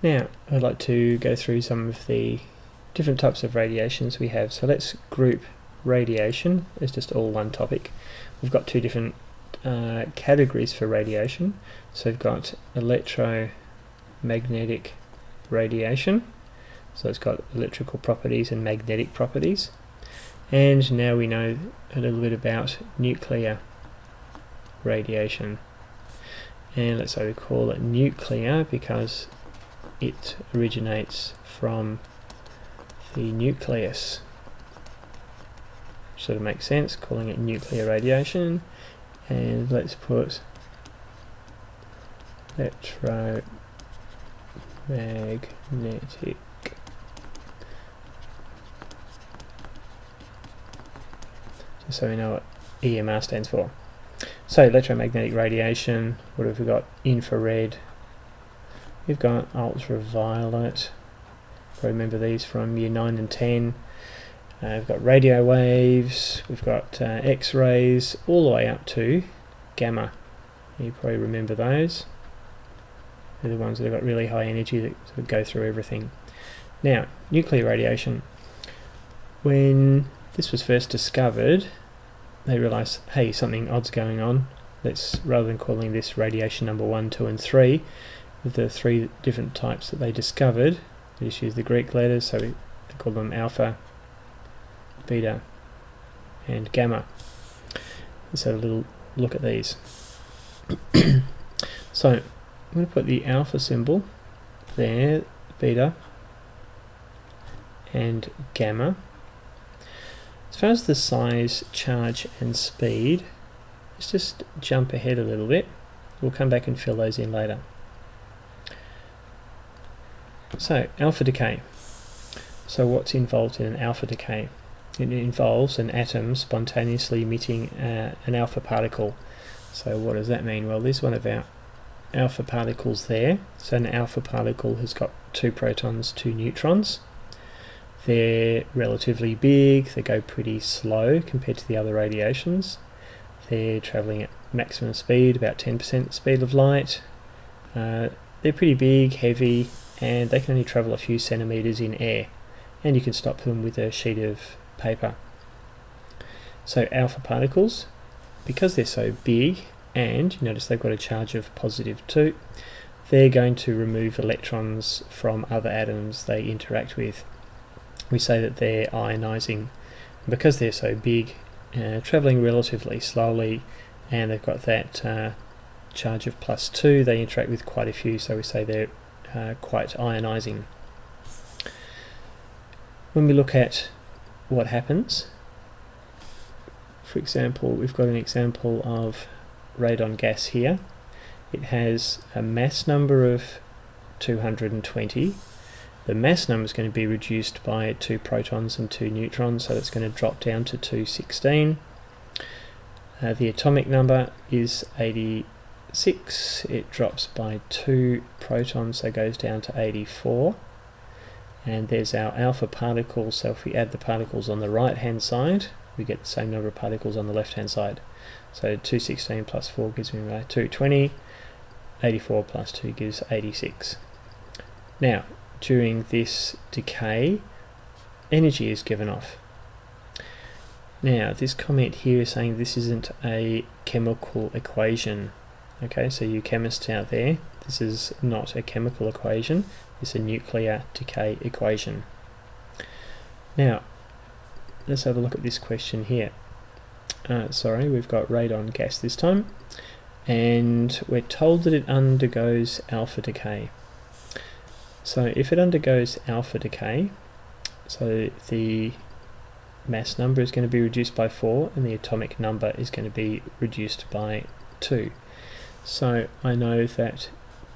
Now I'd like to go through some of the different types of radiations we have. So let's group radiation as just all one topic. We've got two different categories for radiation. So we've got electromagnetic radiation, so it's got electrical properties and magnetic properties. And now we know a little bit about nuclear radiation. And let's say we call it nuclear because it originates from the nucleus. Sort of makes sense, calling it nuclear radiation. And let's put electromagnetic just so we know what EMR stands for. So electromagnetic radiation, what have we got? Infrared, we've got ultraviolet, remember these from year 9 and 10. We've got radio waves, we've got X-rays, all the way up to gamma. You probably remember those. They're the ones that have got really high energy that sort of go through everything. Now, nuclear radiation. When this was first discovered, they realised, hey, something odd's going on. Let's, rather than calling this radiation number 1, 2 and 3, with the 3 different types that they discovered, they just use the Greek letters, so they call them alpha, beta and gamma. Let's have a little look at these. So I'm going to put the alpha symbol there, beta and gamma. As far as the size, charge and speed, let's just jump ahead a little bit. We'll come back and fill those in later. So alpha decay. So what's involved in an alpha decay? It involves an atom spontaneously emitting an alpha particle. So what does that mean? Well, there's one of our alpha particles there. So an alpha particle has got 2 protons, 2 neutrons. They're relatively big, they go pretty slow compared to the other radiations. They're travelling at maximum speed, about 10% the speed of light. They're pretty big, heavy, and they can only travel a few centimetres in air. And you can stop them with a sheet of paper. So alpha particles, because they're so big, and you notice they've got a charge of +2, they're going to remove electrons from other atoms they interact with. We say that they're ionizing. Because they're so big, travelling relatively slowly, and they've got that charge of +2, they interact with quite a few, so we say they're quite ionizing. When we look at what happens, for example, we've got an example of radon gas here. It has a mass number of 220. The mass number is going to be reduced by 2 protons and 2 neutrons, so it's going to drop down to 216. The atomic number is 86. It drops by 2 protons, so it goes down to 84. And there's our alpha particles, so if we add the particles on the right hand side, we get the same number of particles on the left hand side. So 216 plus 4 gives me 220, 84 plus 2 gives 86. Now, during this decay, energy is given off. Now, this comment here is saying this isn't a chemical equation. Okay, so you chemists out there, this is not a chemical equation, it's a nuclear decay equation. Now, let's have a look at this question here. Sorry, we've got radon gas this time, and we're told that it undergoes alpha decay. So if it undergoes alpha decay, so the mass number is going to be reduced by 4 and the atomic number is going to be reduced by 2. So I know that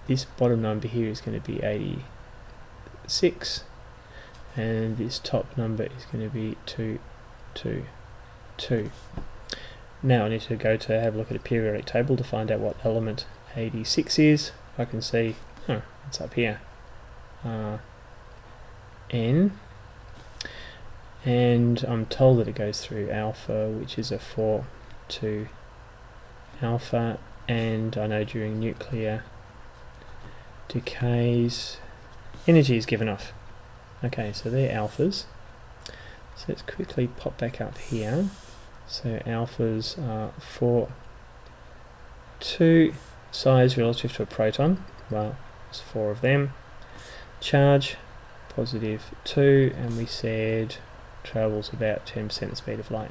this bottom number here is going to be 86 and this top number is going to be 222. Now I need to go to have a look at a periodic table to find out what element 86 is. I can see, it's up here. N, and I'm told that it goes through alpha, which is a 4 to alpha, and I know during nuclear decays energy is given off. Okay, so they're alphas. So let's quickly pop back up here. So alphas are 4, 2, size relative to a proton, well, there's 4 of them. Charge, positive 2, and we said travels about 10% the speed of light.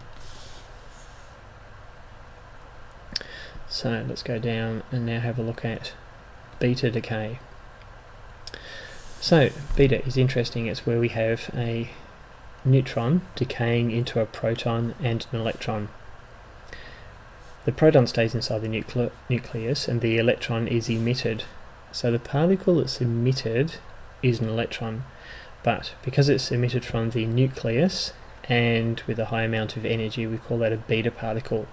So let's go down and now have a look at beta decay. So beta is interesting. It's where we have a neutron decaying into a proton and an electron. The proton stays inside the nucleus and the electron is emitted. So the particle that's emitted is an electron, but because it's emitted from the nucleus and with a high amount of energy, we call that a beta particle.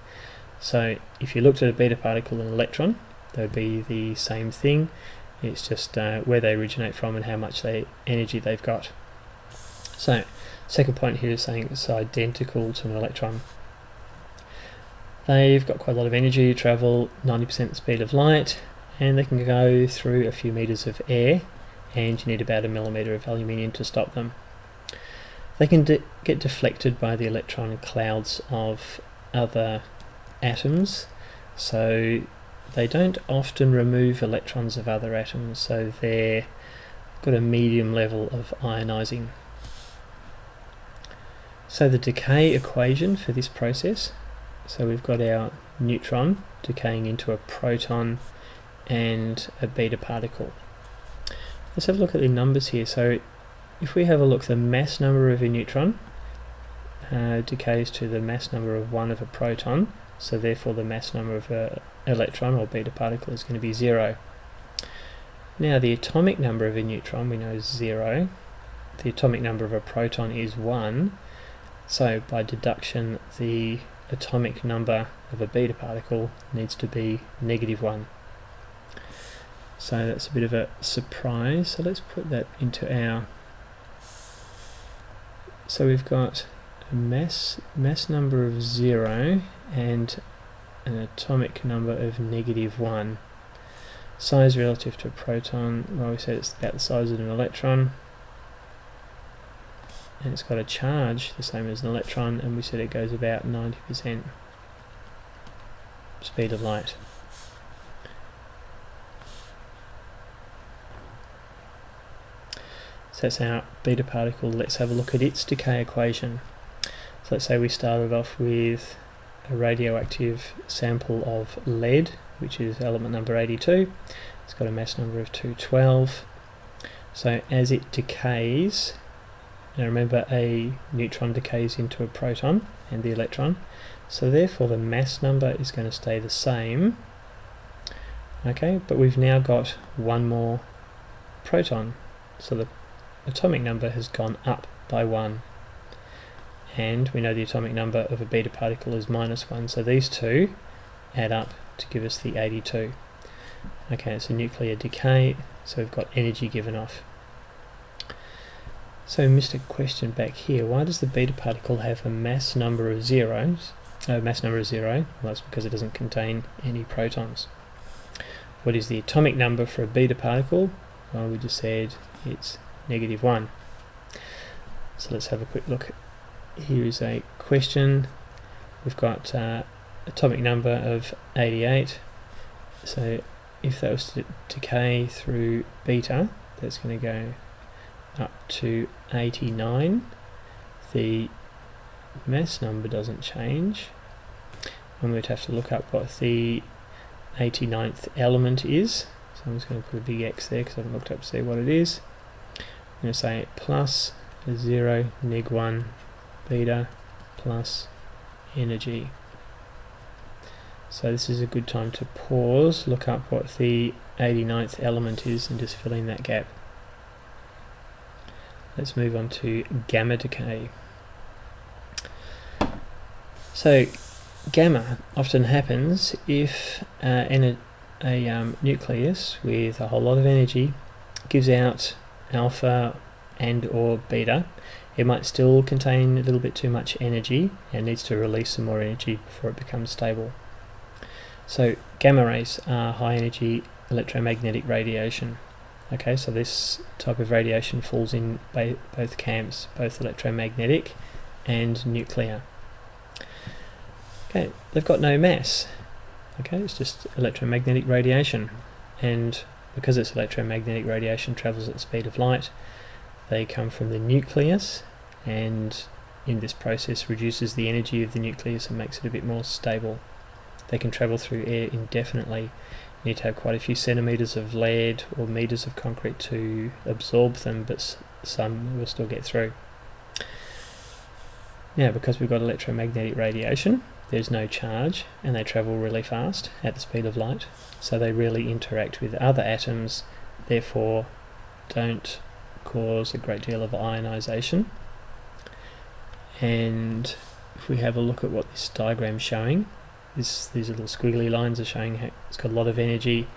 So if you looked at a beta particle and an electron, they would be the same thing. It's just where they originate from and how much energy they've got. So second point here is saying it's identical to an electron. They've got quite a lot of energy, travel 90% the speed of light, and they can go through a few meters of air, and you need about 1 millimeter of aluminium to stop them. They can get deflected by the electron clouds of other atoms, so they don't often remove electrons of other atoms, so they've got a medium level of ionizing. So the decay equation for this process, so we've got our neutron decaying into a proton and a beta particle. Let's have a look at the numbers here. So if we have a look, the mass number of a neutron decays to the mass number of 1 of a proton, so therefore the mass number of an electron or beta particle is going to be 0. Now the atomic number of a neutron we know is 0, the atomic number of a proton is 1, so by deduction the atomic number of a beta particle needs to be -1. So that's a bit of a surprise, so let's put that into our... So we've got a mass number of 0 and an atomic number of -1. Size relative to a proton, well we said it's about the size of an electron. And it's got a charge the same as an electron, and we said it goes about 90% speed of light. So that's our beta particle. Let's have a look at its decay equation. So let's say we started off with a radioactive sample of lead, which is element number 82. It's got a mass number of 212. So as it decays, now remember a neutron decays into a proton and the electron, so therefore the mass number is going to stay the same. Okay, but we've now got one more proton, so the atomic number has gone up by 1, and we know the atomic number of a beta particle is -1, so these two add up to give us the 82. Okay, it's a nuclear decay, so we've got energy given off. So we missed a question back here. Why does the beta particle have a mass number of 0? Well, that's because it doesn't contain any protons. What is the atomic number for a beta particle? Well, we just said it's -1. So let's have a quick look. Here is a question. We've got atomic number of 88. So if that was to decay through beta, that's going to go up to 89. The mass number doesn't change, and we'd have to look up what the 89th element is. So I'm just going to put a big X there because I haven't looked up to see what it is. I'm going to say plus 0, -1, beta plus energy. So this is a good time to pause, look up what the 89th element is and just fill in that gap. Let's move on to gamma decay. So gamma often happens if in a nucleus with a whole lot of energy gives out alpha and or beta. It might still contain a little bit too much energy and needs to release some more energy before it becomes stable. So gamma rays are high energy electromagnetic radiation. Okay, so this type of radiation falls in both camps, both electromagnetic and nuclear. Okay, they've got no mass. Okay, it's just electromagnetic radiation, and because it's electromagnetic radiation, travels at the speed of light. They come from the nucleus, and in this process reduces the energy of the nucleus and makes it a bit more stable. They can travel through air indefinitely. You need to have quite a few centimetres of lead or metres of concrete to absorb them, but some will still get through. Now, because we've got electromagnetic radiation, there's no charge, and they travel really fast at the speed of light, so they really interact with other atoms, therefore don't cause a great deal of ionisation. And if we have a look at what this diagram is showing, these little squiggly lines are showing how it's got a lot of energy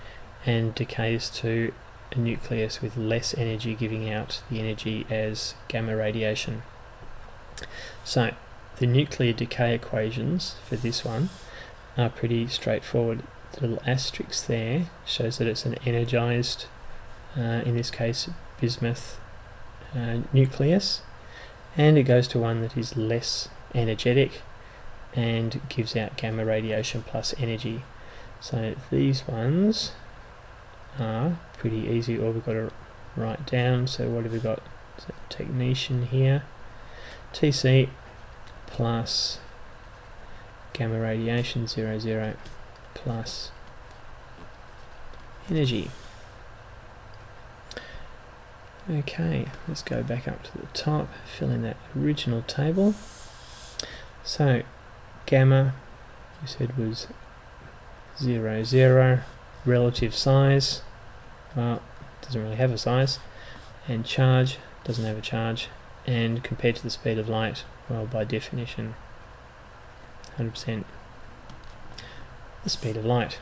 and decays to a nucleus with less energy, giving out the energy as gamma radiation. So the nuclear decay equations for this one are pretty straightforward. The little asterisk there shows that it's an energized, in this case bismuth nucleus, and it goes to one that is less energetic and gives out gamma radiation plus energy. So these ones are pretty easy, or we've got to write down. So what have we got? So technetium here, Tc plus gamma radiation 00 plus energy. Okay, let's go back up to the top, fill in that original table. So gamma, we said, was 00, relative size, well, doesn't really have a size, and charge, doesn't have a charge, and compared to the speed of light, well, by definition, 100% the speed of light.